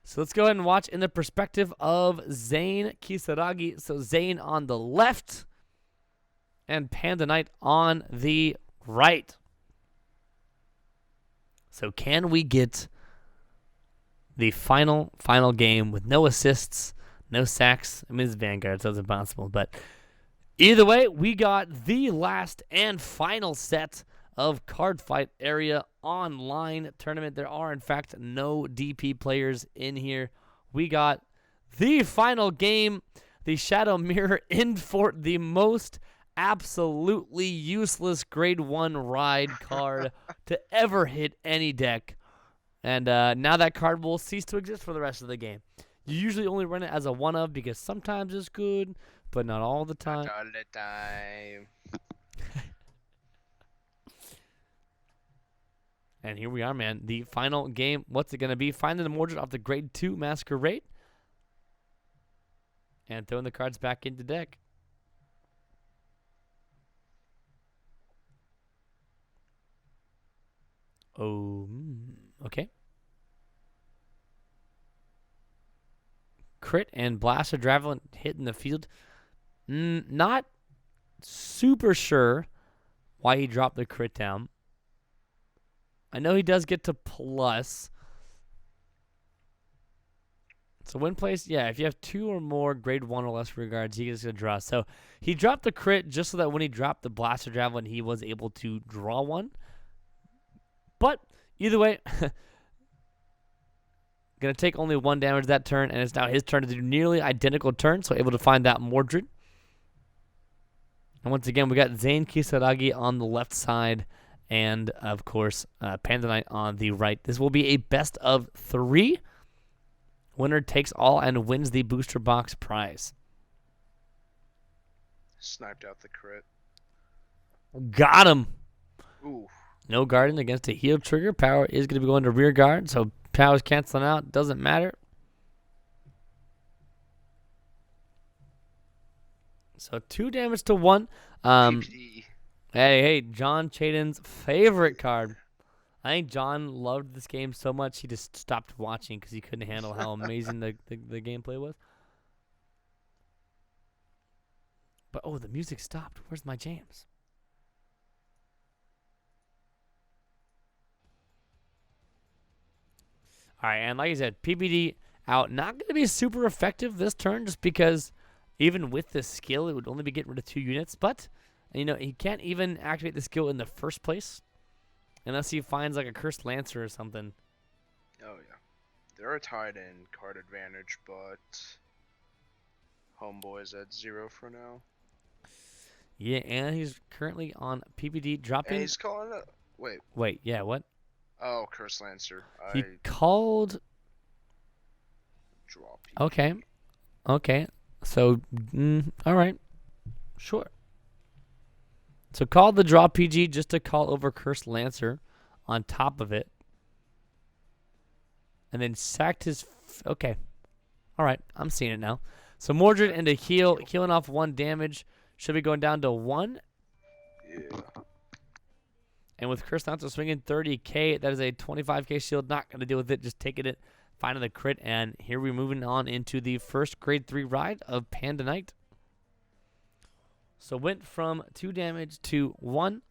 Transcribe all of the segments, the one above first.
So let's go ahead and watch in the perspective of Zane Kisaragi. So Zane on the left and Panda Knight on the right. So can we get the final game with no assists, no sacks? I mean, it's Vanguard, so it's impossible. But either way, we got the last and final set of Cardfight area online tournament. There are, in fact, no DP players in here. We got the final game, the Shadow Mirror in for the most absolutely useless grade 1 ride card to ever hit any deck. And now that card will cease to exist for the rest of the game. You usually only run it as a one-of because sometimes it's good, but not all the time. Not all the time. And here we are, man. The final game. What's it going to be? Finding the Mordred off the grade 2 Masquerade. And throwing the cards back into deck. Oh, okay. Crit and Blaster Javelin hitting the field. Not super sure why he dropped the crit down. I know he does get to plus. So win place, yeah, if you have 2 or more grade 1 or less regards, he gets to draw. So he dropped the crit just so that when he dropped the Blaster Javelin, he was able to draw one. But either way, going to take only 1 damage that turn, and it's now his turn to do nearly identical turn, so able to find that Mordred. And once again, we got Zane Kisaragi on the left side, and of course, Panda Knight on the right. This will be a best of 3. Winner takes all and wins the booster box prize. Sniped out the crit. Got him. Ooh. No guarding against a heal trigger. Power is going to be going to rear guard, so power's canceling out. Doesn't matter. So 2 damage to 1. Hey, John Chaden's favorite card. I think John loved this game so much he just stopped watching because he couldn't handle how amazing the gameplay was. But, oh, the music stopped. Where's my jams? All right, and like I said, PBD out. Not going to be super effective this turn just because even with the skill, it would only be getting rid of 2 units. But, you know, he can't even activate the skill in the first place unless he finds like a Cursed Lancer or something. Oh, yeah. They're tied in card advantage, but Homeboy's at 0 for now. Yeah, and he's currently on PBD dropping. And he's calling it. Wait, yeah, what? Oh, Cursed Lancer. He called. Draw PBD. Okay. So, all right. Sure. So called the draw PG just to call over Cursed Lancer on top of it. And then sacked his... okay. All right. I'm seeing it now. So Mordred into heal. Healing off 1 damage. Should be going down to 1. Yeah. And with Cursed Lancer swinging 30k, that is a 25k shield. Not going to deal with it. Just taking it. Finding the crit. And here we're moving on into the first grade 3 ride of Panda Knight. So went from 2 damage to 1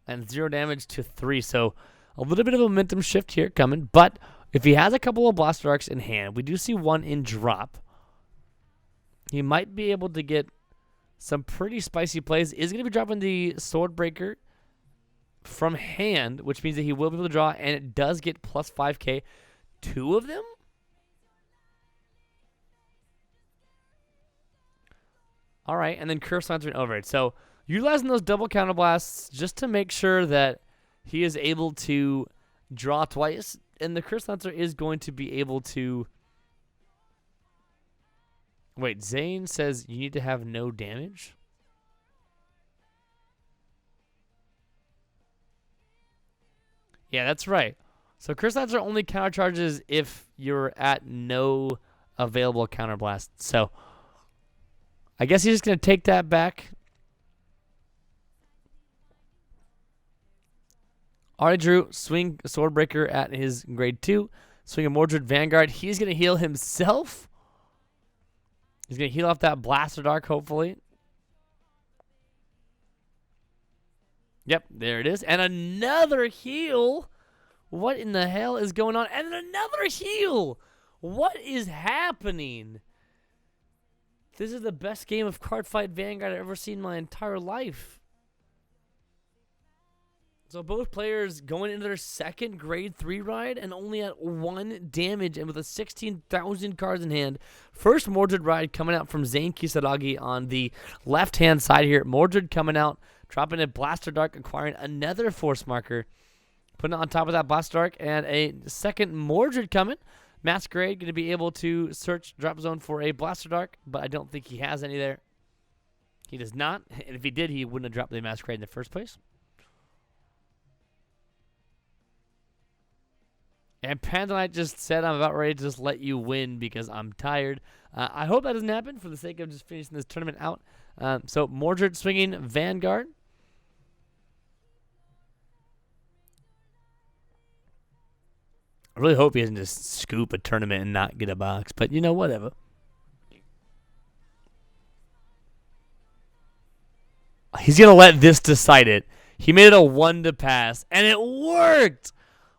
and 0 damage to 3. So a little bit of a momentum shift here coming. But if he has a couple of Blaster Arcs in hand, we do see 1 in drop. He might be able to get some pretty spicy plays. Is going to be dropping the Swordbreaker from hand, which means that he will be able to draw. And it does get plus 5k. 2 of them? All right, and then Cursed Lancer and Override. So utilizing those double counterblasts just to make sure that he is able to draw twice. And the Cursed Lancer is going to be able to... Wait, Zane says you need to have no damage? Yeah, that's right. So Cursed Lancer only countercharges if you're at no available counterblast. So... I guess he's just going to take that back. Already drew swing Swordbreaker at his grade 2. Swinging Mordred Vanguard. He's going to heal himself. He's going to heal off that Blaster Dark, hopefully. Yep, there it is. And another heal. What in the hell is going on? And another heal. What is happening? This is the best game of Cardfight Vanguard I've ever seen in my entire life. So both players going into their second grade 3 ride and only at 1 damage and with a 16,000 cards in hand. First Mordred ride coming out from Zane Kisaragi on the left-hand side here. Mordred coming out, dropping a Blaster Dark, acquiring another Force Marker. Putting it on top of that Blaster Dark and a second Mordred coming. Masquerade going to be able to search drop zone for a Blaster Dark, but I don't think he has any there. He does not. And if he did, he wouldn't have dropped the Masquerade in the first place. And Panda just said, I'm about ready to just let you win because I'm tired. I hope that doesn't happen for the sake of just finishing this tournament out. So Mordred swinging Vanguard. I really hope he doesn't just scoop a tournament and not get a box. But, you know, whatever. He's going to let this decide it. He made it a 1 to pass, and it worked!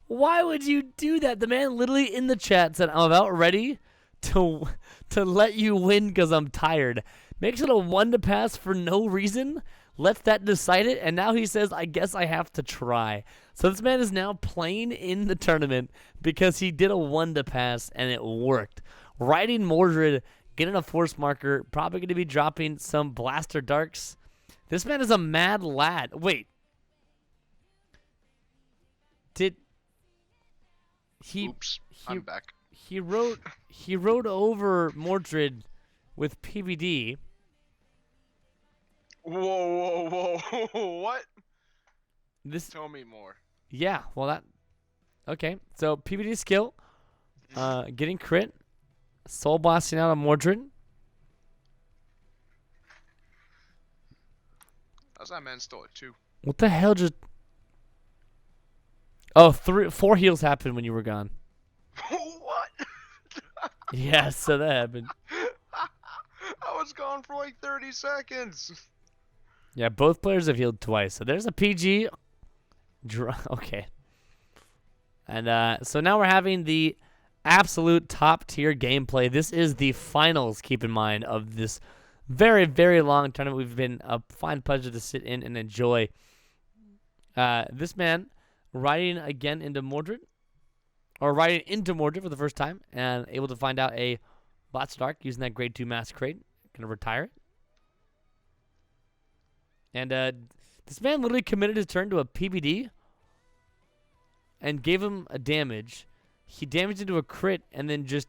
Why would you do that? The man literally in the chat said, I'm about ready to let you win because I'm tired. Makes it a 1 to pass for no reason. Lets that decide it. And now he says, I guess I have to try. So this man is now playing in the tournament because he did a 1 to pass and it worked. Riding Mordred, getting a Force Marker. Probably going to be dropping some Blaster Darks. This man is a mad lad. Wait. Oops, I'm back. He rode over Mordred with PVD. Whoa, what? Tell me more. Yeah, well okay. So PVD skill, getting crit, soul blasting out on Mordred. How's that man still at 2? What the hell just? Oh, 4 heals happened when you were gone. What? Yeah, so that happened. I was gone for like 30 seconds. Yeah, both players have healed twice. So there's a PG. Okay. And so now we're having the absolute top tier gameplay. This is the finals, keep in mind, of this very, very long tournament. We've been a fine pleasure to sit in and enjoy. This man riding again into Mordred, or riding into Mordred for the first time, and able to find out a Blaster Dark using that grade 2 Masquerade. Gonna retire it. And this man literally committed his turn to a PBD and gave him a damage. He damaged into a crit and then just,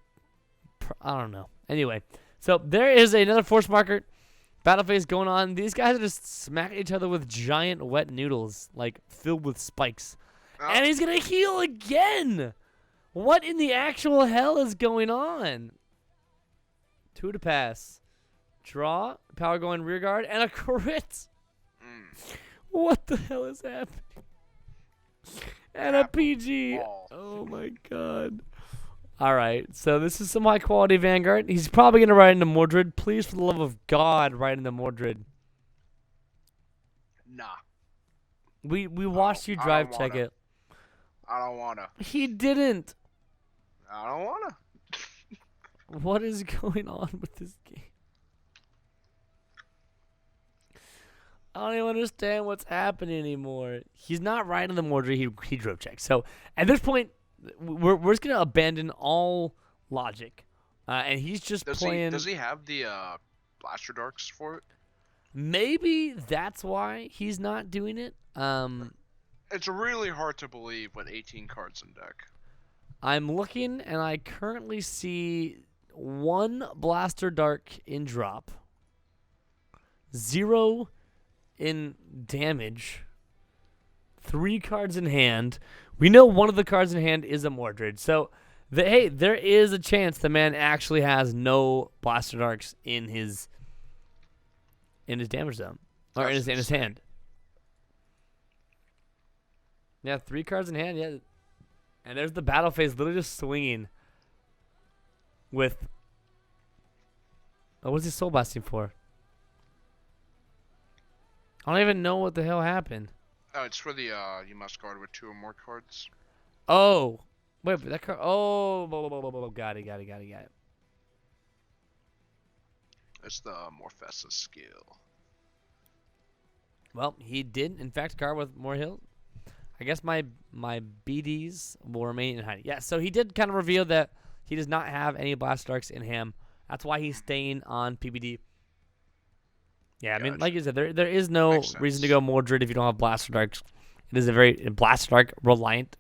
I don't know. Anyway, so there is another Force Marker. Battle phase going on. These guys are just smacking each other with giant wet noodles, like filled with spikes. Oh. And he's going to heal again. What in the actual hell is going on? 2 to pass. Draw. Power going rear guard. And a crit. What the hell is happening? And a PG. Oh my god. Alright, so this is some high quality Vanguard. He's probably going to ride into Mordred. Please, for the love of God, ride into Mordred. Nah. We watched you drive check it. I don't wanna. He didn't. I don't wanna. What is going on with this game? I don't even understand what's happening anymore. He's not riding the Mordred. He drove check. So at this point, we're just gonna abandon all logic, and he's just playing. Does he have the Blaster Darks for it? Maybe that's why he's not doing it. It's really hard to believe with 18 cards in deck. I'm looking, and I currently see 1 Blaster Dark in drop, 0 in damage, 3 cards in hand. We know one of the cards in hand is a Mordred. So, hey, there is a chance the man actually has no Blaster Darks in his damage zone, or in his hand. Yeah, 3 cards in hand. Yeah, And there's the battle phase literally just swinging with... Oh, what's he soul blasting for? I don't even know what the hell happened. Oh, it's for the you must guard with 2 or more cards. Oh. Wait, but that card... Oh, got it. It's the Morpheus skill. Well, he did, in fact, guard with more heal. I guess my BDs will remain in hiding. Yeah, so he did kind of reveal that he does not have any Blast Darks in him. That's why he's staying on PBD. Yeah, I mean, like you said, there is no reason to go Mordred if you don't have Blaster Darks. It is a very Blaster Dark reliant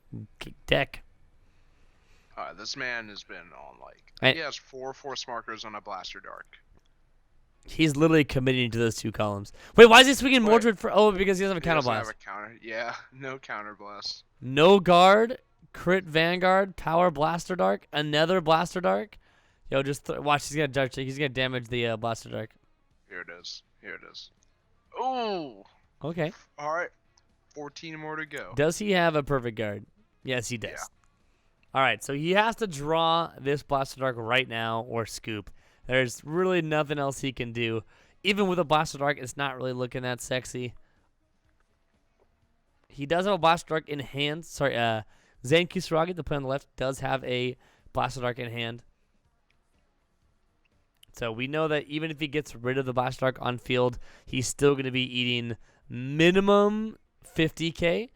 deck. This man has been on, like... And he has 4 Force Markers on a Blaster Dark. he's literally committing to those 2 columns. Wait, why is he swinging Mordred for... Oh, because he doesn't have a Counter Blast. Have a counter. Yeah, no Counter Blast. No guard, crit Vanguard, Tower Blaster Dark, another Blaster Dark. Yo, just watch. He's gonna damage the Blaster Dark. Here it is. Oh. Okay. All right. 14 more to go. Does he have a perfect guard? Yes, he does. Yeah. All right, so he has to draw this Blaster Dark right now or scoop. There's really nothing else he can do. Even with a Blaster Dark, it's not really looking that sexy. He does have a Blaster Dark in hand. Sorry, Zane Kisaragi, the player on the left, does have a Blaster Dark in hand. So we know that even if he gets rid of the Blaster Dark on field, he's still going to be eating minimum 50k.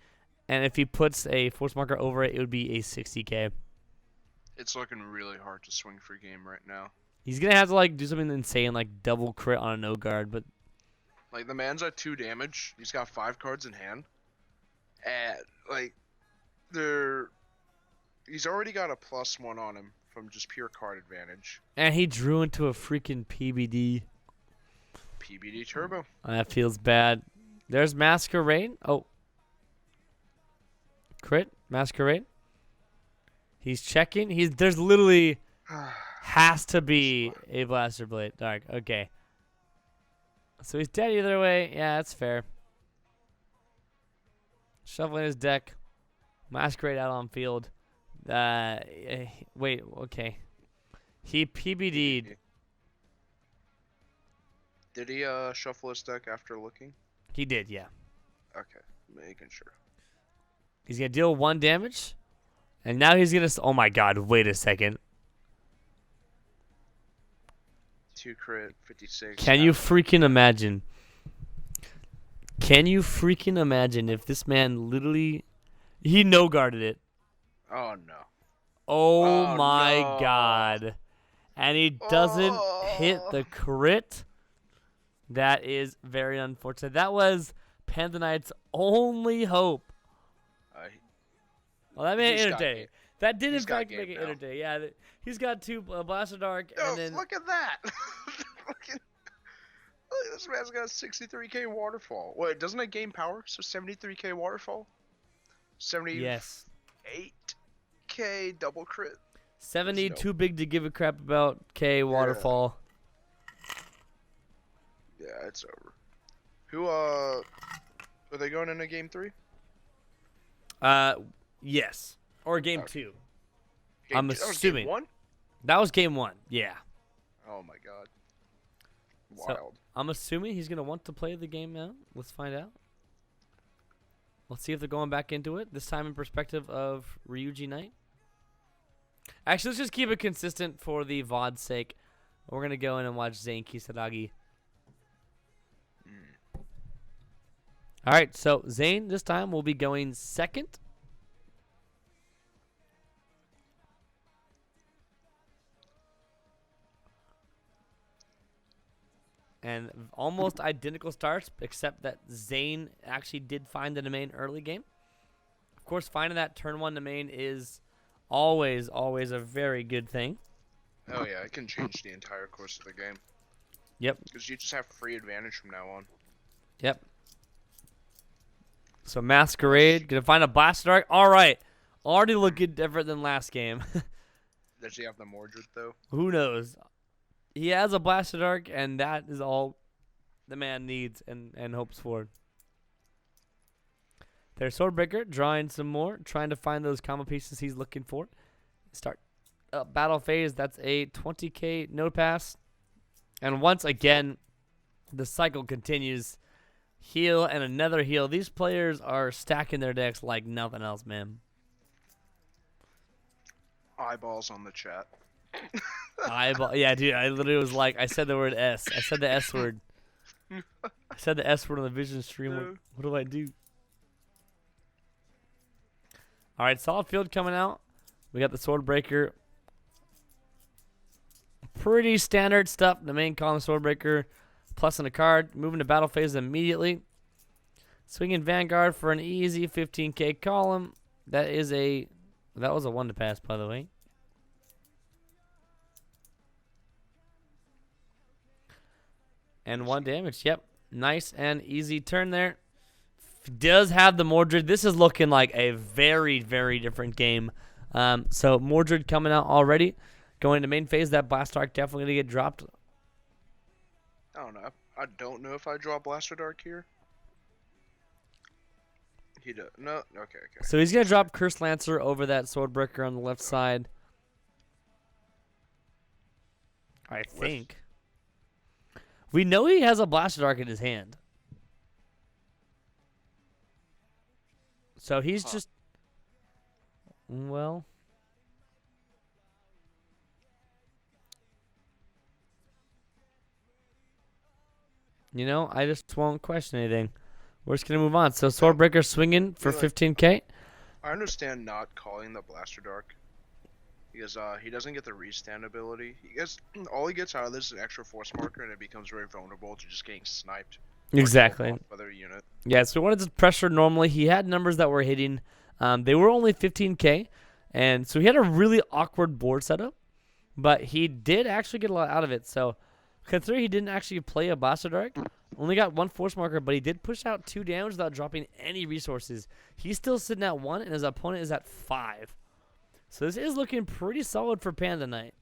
And if he puts a Force Marker over it, it would be a 60k. It's looking really hard to swing for game right now. He's going to have to like do something insane, like double crit on a no guard. But like, the man's at 2 damage. He's got 5 cards in hand. And, like, he's already got a +1 on him from just pure card advantage. And he drew into a freaking PBD. PBD Turbo. That feels bad. There's Masquerade. Oh. Crit. Masquerade. He's checking. There's literally has to be a Blaster Blade Dark. Okay. So he's dead either way. Yeah, that's fair. Shuffling his deck. Masquerade out on field. Wait, okay. He PBD'd. Did he shuffle his deck after looking? He did, yeah. Okay, making sure. He's gonna deal 1 damage, and now he's gonna. Oh my God! Wait a second. 2 crit, 56. Can you freaking imagine? Can you freaking imagine if this man literally, he no guarded it? Oh no. Oh my God. And he doesn't hit the crit. That is very unfortunate. That was Panda Knight's only hope. Well, that made it entertaining. That did in fact make it entertaining. Yeah, he's got 2 Blaster Dark. Yo, and then look at that. Look, this man's got a 63k waterfall. Wait, doesn't it gain power? So 73k waterfall? 78k yes. double crit. 70, too big to give a crap about. K waterfall. Yeah, it's over. Who are they going into game 3? Yes. Or game 2. I'm assuming. Game 1? That was game 1. Yeah. Oh my God. Wild. So, I'm assuming he's gonna want to play the game now. Let's find out. Let's see if they're going back into it. This time in perspective of Ryuji Knight. Actually, let's just keep it consistent for the VOD's sake. We're going to go in and watch Zane Kisaragi. All right, so Zane this time will be going second. And almost identical starts, except that Zane actually did find the domain early game. Of course, finding that turn 1 domain is always a very good thing. Oh yeah, it can change the entire course of the game. Yep. Because you just have free advantage from now on. Yep. So Masquerade, gonna find a Blaster Dark. All right, already looking different than last game. Does he have the Mordred though? Who knows? He has a Blaster Dark, and that is all the man needs and hopes for. There's Swordbreaker drawing some more, trying to find those combo pieces he's looking for. Start battle phase. That's a 20k no pass. And once again, the cycle continues. Heal and another heal. These players are stacking their decks like nothing else, man. Eyeballs on the chat. Eyeball. Yeah, dude. I literally was like, I said the word S. I said the S word. I said the S word on the Vision stream. What do I do? All right, solid field coming out. We got the Swordbreaker. Pretty standard stuff. The main column Swordbreaker, plus in a card. Moving to battle phase immediately. Swinging Vanguard for an easy 15k column. That was a 1 to pass, by the way. And 1 damage. Yep. Nice and easy turn there. Does have the Mordred. This is looking like a very, very different game. So Mordred coming out already. Going to main phase. That Blast Arc definitely going to get dropped. I don't know. I don't know if I draw Blaster Dark here. He does. No. Okay. So he's going to drop Curse Lancer over that Swordbreaker on the left side. I think. We know he has a Blaster Dark in his hand. So he's just, well, you know, I just won't question anything. We're just going to move on. So Swordbreaker swinging for 15k. I understand not calling the Blaster Dark because he doesn't get the restand ability. All he gets out of this is an extra force marker, and it becomes very vulnerable to just getting sniped. Exactly. Other unit. Yeah, so we wanted to pressure normally. He had numbers that were hitting. They were only 15k, and so he had a really awkward board setup, but he did actually get a lot out of it. So considering he didn't actually play a Blaster Dark, only got 1 force marker, but he did push out 2 damage without dropping any resources. He's still sitting at 1, and his opponent is at 5. So this is looking pretty solid for Panda Knight.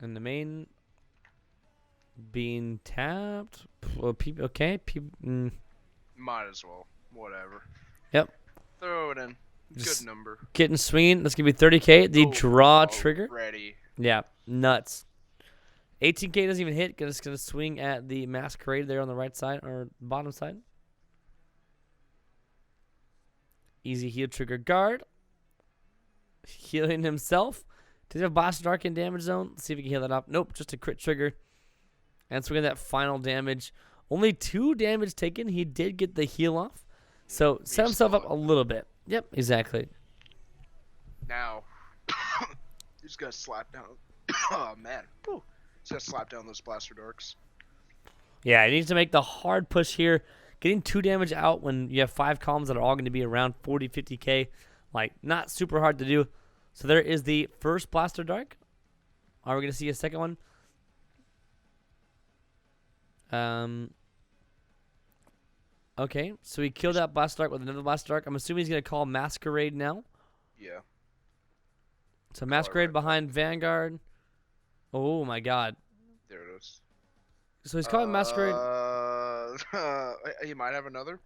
And the main being tapped. Well, okay. Might as well. Whatever. Yep. Throw it in. Just good number. Getting swinging. That's going to be 30k. The draw trigger. Ready. Yeah. Nuts. 18k doesn't even hit. Just going to swing at the Masquerade there on the right side or bottom side. Easy heal trigger guard. Healing himself. Does he have Blaster Dark in damage zone? Let's see if we can heal that up. Nope, just a crit trigger. And swinging that final damage. Only 2 damage taken. He did get the heal off. So set himself up a little bit. Yep, exactly. Now, he's got to slap down. Oh, man. Whew. He's got to slap down those Blaster Darks. Yeah, he needs to make the hard push here. Getting 2 damage out when you have 5 columns that are all going to be around 40, 50k. Like, not super hard to do. So there is the first Blaster Dark. Are we going to see a second one? Okay, so he killed that Blaster Dark with another Blaster Dark. I'm assuming he's going to call Masquerade now. Yeah. So Masquerade behind Vanguard. Oh, my God. There it is. So he's calling Masquerade. He might have another.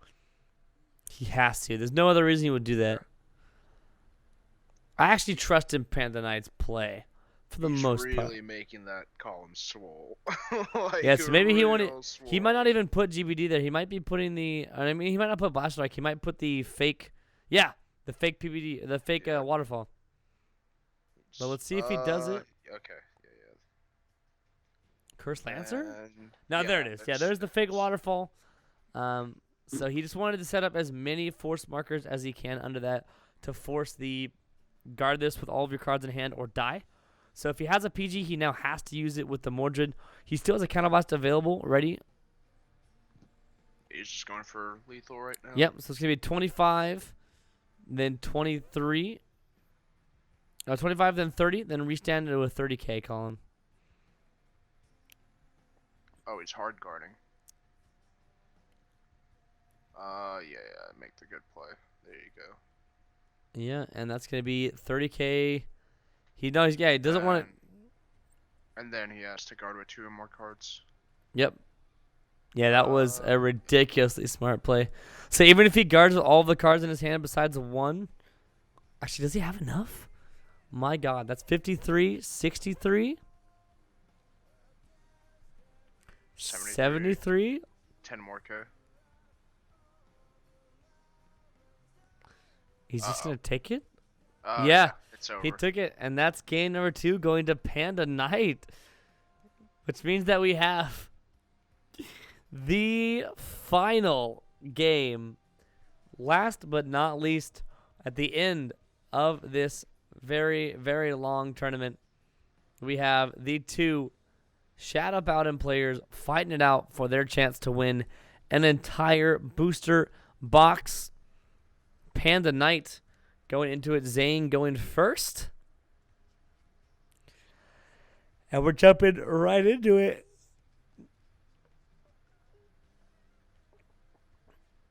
He has to. There's no other reason he would do that. I actually trust in Panda Knight's play for the most part. Really making that column swole. Yeah, so maybe he wanted. He might not even put GBD there. He might be putting the. I mean, he might not put Blaster Dark. He might put the fake. Yeah, the fake PBD, the fake waterfall. But let's see if he does it. Okay. Yeah. Curse Lancer. No, there it is. Yeah, there's the fake waterfall. So he just wanted to set up as many force markers as he can under that to force the guard this with all of your cards in hand or die. So if he has a PG, he now has to use it with the Mordred. He still has a counterblast available, ready. He's just going for lethal right now. Yep, so it's going to be 25, then 23. 25, then 30, then restand into a 30k column. Oh, he's hard guarding. Yeah, make the good play. There you go. Yeah, and that's going to be 30k. He knows, he doesn't want it. And then he has to guard with 2 or more cards. Yep. Yeah, that was a ridiculously smart play. So even if he guards with all the cards in his hand besides one, actually, does he have enough? My God, that's 53, 63, 73. 10 more K. He's just going to take it? Yeah, it's over. He took it, and that's game number 2 going to Panda Knight, which means that we have the final game, last but not least, at the end of this very, very long tournament. We have the 2 Shadow Paladin players fighting it out for their chance to win an entire booster box. Panda Knight going into it. Zane going first. And we're jumping right into it.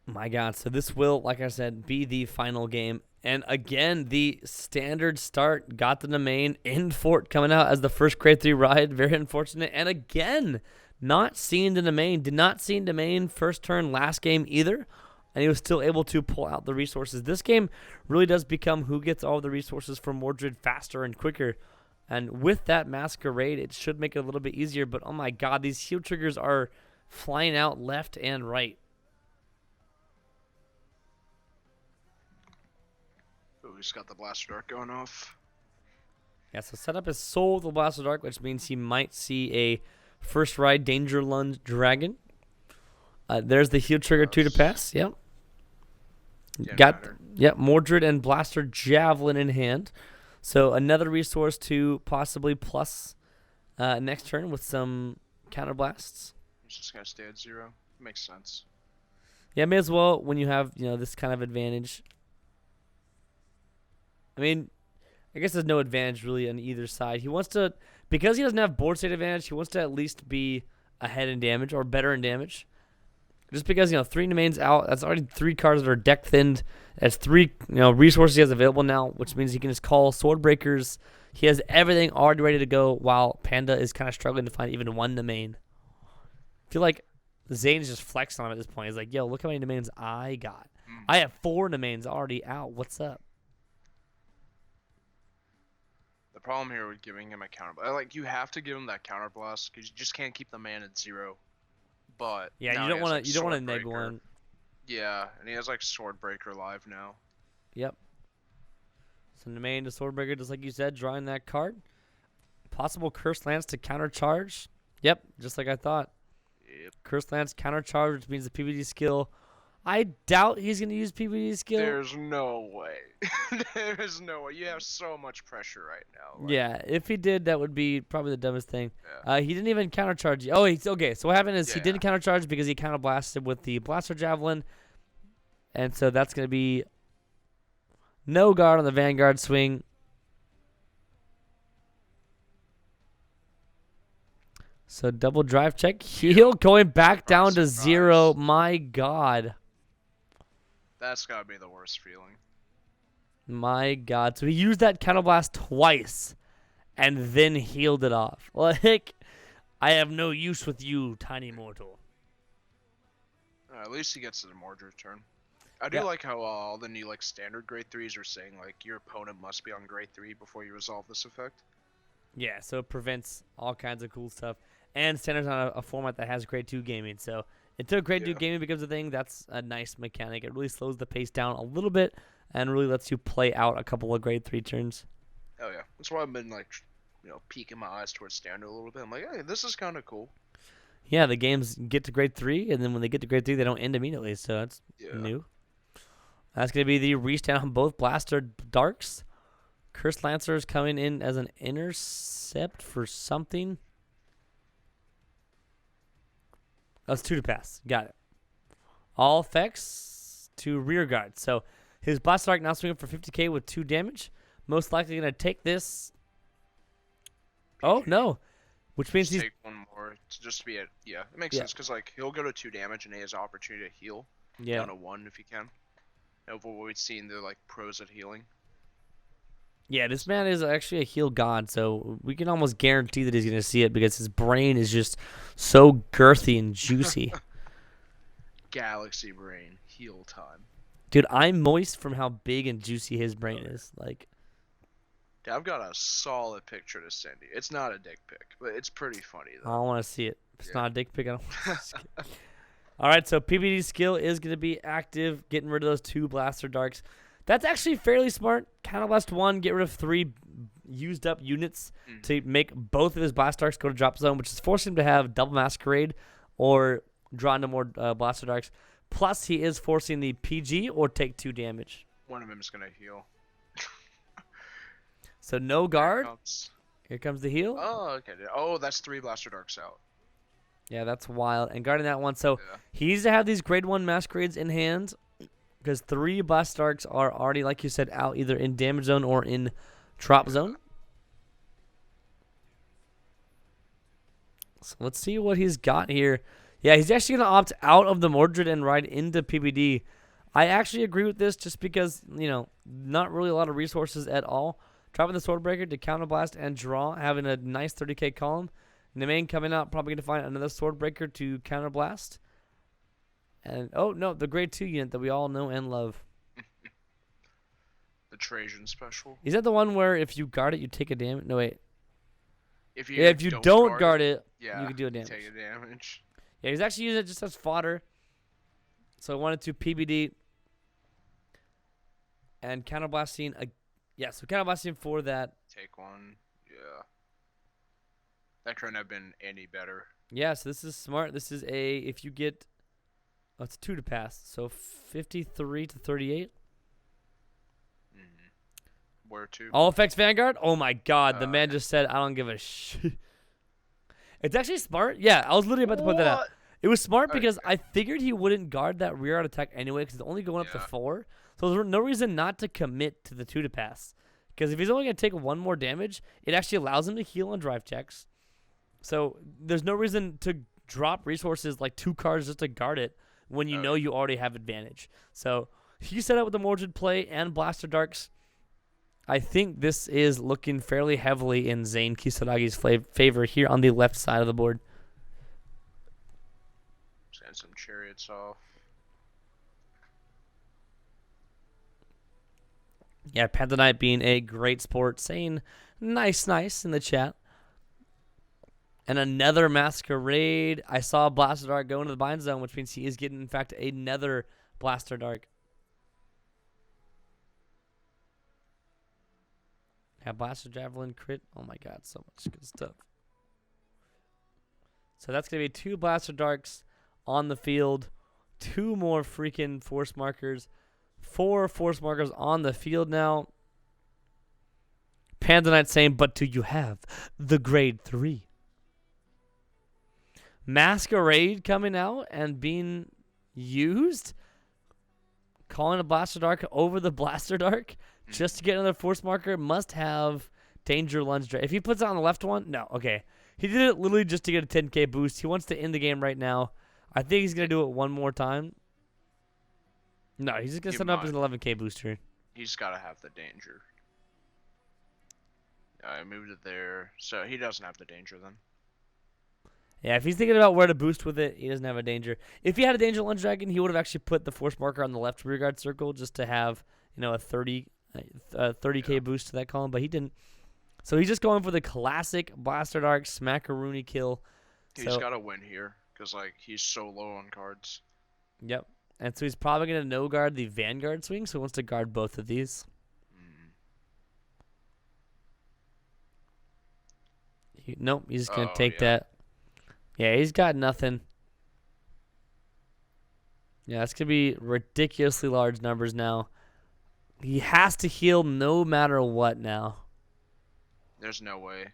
My God. So this will, like I said, be the final game. And again, the standard start got them the main. In Fort coming out as the first grade 3 ride. Very unfortunate. And again, not seen in the main. Did not see in the main first turn last game either. And he was still able to pull out the resources. This game really does become who gets all the resources from Mordred faster and quicker. And with that Masquerade, it should make it a little bit easier. But oh my God, these heal triggers are flying out left and right. We just got the Blaster Dark going off. Yeah, so setup is Soul with the Blaster Dark, which means he might see a first ride Danger Lunge Dragon. There's the heal trigger 2 to pass. Yep. Yep, Mordred and Blaster Javelin in hand. So another resource to possibly plus next turn with some counter blasts. He's just gonna stay at 0. Makes sense. Yeah, may as well when you have this kind of advantage. I mean, I guess there's no advantage really on either side. He wants to, because he doesn't have board state advantage, he wants to at least be ahead in damage or better in damage. Just because 3 domains out, that's already 3 cards that are deck thinned. That's 3 resources he has available now, which means he can just call sword breakers. He has everything already ready to go, while Panda is kind of struggling to find even 1 domain. I feel like Zane is just flexing on him at this point. He's like, yo, look how many domains I got. I have 4 domains already out. What's up? The problem here with giving him a counter, like you have to give him that counter blast because you just can't keep the man at 0. But yeah, you don't want to neg one. Yeah, and he has like Swordbreaker live now. Yep. So the main to Swordbreaker, just like you said, drawing that card. Possible Curse Lance to counter charge. Yep, just like I thought. Yep. Curse Lance counter charge, which means the PvD skill. I doubt he's going to use PvD skill. There's no way. There's no way. You have so much pressure right now. Like, yeah, if he did, that would be probably the dumbest thing. Yeah. He didn't even counter charge. Oh, he's okay. So what happened is he didn't counter charge because he counter blasted with the Blaster Javelin. And so that's going to be no guard on the Vanguard swing. So double drive check. Heal going back down to 0. My God. That's got to be the worst feeling. My God. So he used that counterblast twice and then healed it off. Like, I have no use with you, tiny mortal. At least he gets to the Mordred turn. I do like how all the new standard grade 3s are saying your opponent must be on grade 3 before you resolve this effect. Yeah, so it prevents all kinds of cool stuff. And standard's on a format that has grade 2 gaming. So until grade 2 gaming becomes a thing, that's a nice mechanic. It really slows the pace down a little bit and really lets you play out a couple of grade 3 turns. Oh yeah, that's why I've been peeking my eyes towards standard a little bit. I'm like, hey, this is kind of cool. Yeah, the games get to grade 3, and then when they get to grade 3, they don't end immediately. So that's new. That's going to be the restand on both Blaster Darks. Curse Lancer is coming in as an intercept for something. That's 2 to pass. Got it. All effects to rear guard. So his Blaster Dark now swinging for 50k with 2 damage. Most likely going to take this. Oh, no. Which means he's... take one more to just be it. Yeah, it makes sense because he'll go to 2 damage and he has an opportunity to heal down to 1 if he can. Over what we've seen, they're pros at healing. Yeah, this man is actually a heal god, so we can almost guarantee that he's going to see it because his brain is just so girthy and juicy. Galaxy Brain heal time. Dude, I'm moist from how big and juicy his brain is. Like, Dude, I've got a solid picture to send you. It's not a dick pic, but it's pretty funny I though. don't want to see it. If it's Yeah. not a dick pic, I don't want to see it. All right, so PBD skill is going to be active, getting rid of those 2 Blaster Darks. That's actually fairly smart. Counterblast 1, get rid of 3 used up units to make both of his Blast Darks go to drop zone, which is forcing him to have double Masquerade or draw into more Blaster Darks. Plus, he is forcing the PG or take 2 damage. One of them is gonna heal. So no guard. Here comes the heal. Oh, okay. Oh, that's 3 Blaster Darks out. Yeah, that's wild. And guarding that one. So Yeah. he needs to have these grade 1 Masquerades in hand because 3 Blast Darks are already, like you said, out either in damage zone or in drop zone. So let's see what he's got here. Yeah, he's actually going to opt out of the Mordred and ride into PBD. I actually agree with this just because, not really a lot of resources at all. Dropping the Swordbreaker to counterblast and draw, having a nice 30k column. And the main coming out, probably going to find another Swordbreaker to counterblast. And, oh, no, the grade 2 unit that we all know and love. The Trajan special. Is that the one where if you guard it, you take a damage? No, wait. If Yeah, if you don't guard it, yeah, you can do a damage. take a damage. Yeah, he's actually using it just as fodder. So I wanted to PBD and counterblasting. So counterblasting for that. Take one. Yeah. That couldn't have been any better. Yeah, so this is smart. This is if you get, it's 2 to pass. So 53 to 38. Where to? All effects Vanguard? Oh my god, the man Okay. just said, I don't give a shit. It's actually smart. Yeah, I was literally about to put that out. What? It was smart Okay. because I figured he wouldn't guard that rear out attack anyway because it's only going up to Yeah. 4. So there's no reason not to commit to the 2 to pass. Because if he's only going to take 1 more damage, it actually allows him to heal on drive checks. So there's no reason to drop resources like 2 cards just to guard it when you know you already have advantage. So he set up with the Mordred play and Blaster Darks. I think this is looking fairly heavily in Zane Kisaragi's favor here on the left side of the board. Send some chariots off. Yeah, Panda Knight being a great sport, saying nice in the chat. And another Masquerade. I saw Blaster Dark go into the bind zone, which means he is getting, in fact, another Blaster Dark. Yeah, Blaster Javelin crit. Oh my god, so much good stuff. So that's going to be 2 Blaster Darks on the field. 2 more freaking force markers. 4 force markers on the field now. Panda Knight saying, but do you have the grade 3? Masquerade coming out and being used. Calling a Blaster Dark over the Blaster Dark just to get another force marker. Must have Danger Lunge. If he puts it on the left one, no. Okay. He did it literally just to get a 10k boost. He wants to end the game right now. I think he's going to do it one more time. No, he's just going to set up his 11k booster. He's got to have the danger. I moved it there, so he doesn't have the danger then. Yeah, if he's thinking about where to boost with it, he doesn't have a danger. If he had a Danger Lunge Dragon, he would have actually put the force marker on the left rearguard circle just to have, a 30k boost to that column, but he didn't. So he's just going for the classic Blaster Dark Smackaroony kill. He's got to win here because he's so low on cards. Yep. And so he's probably going to no guard the Vanguard swing, so he wants to guard both of these. Nope, he's just going to take that. Yeah, he's got nothing. Yeah, that's going to be ridiculously large numbers now. He has to heal no matter what now. There's no way.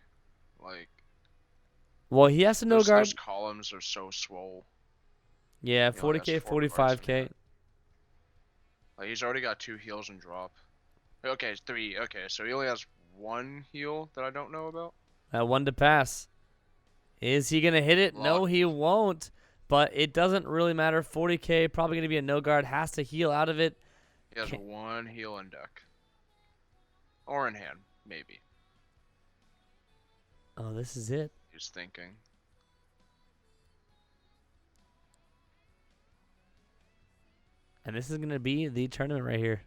Well, he has to no guard. Those columns are so swole. Yeah, 40k, 45k. He's already got 2 heals and drop. Okay, 3. Okay, so he only has 1 heal that I don't know about. That 1 to pass. Is he going to hit it? No, he won't. But it doesn't really matter. 40k, probably going to be a no guard. Has to heal out of it. He has 1 heal and deck. Or in hand, maybe. Oh, this is it. He's thinking. And this is going to be the tournament right here.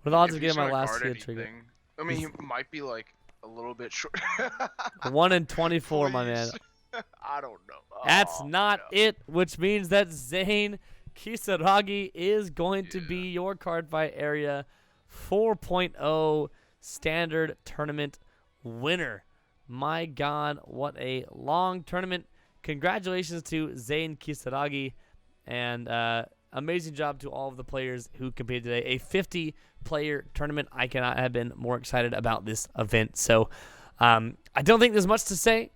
What are the odds If of he's getting my gonna last card hit trigger? anything, I mean, he might be like a little bit short. 1 in 24, my man. Please. I don't know. That's Oh, not no. it, which means that Zane Kisaragi is going to be your Cardfight area 4.0 standard tournament winner. My God, what a long tournament. Congratulations to Zane Kisaragi, and amazing job to all of the players who competed today. A 50-player tournament. I cannot have been more excited about this event. So I don't think there's much to say.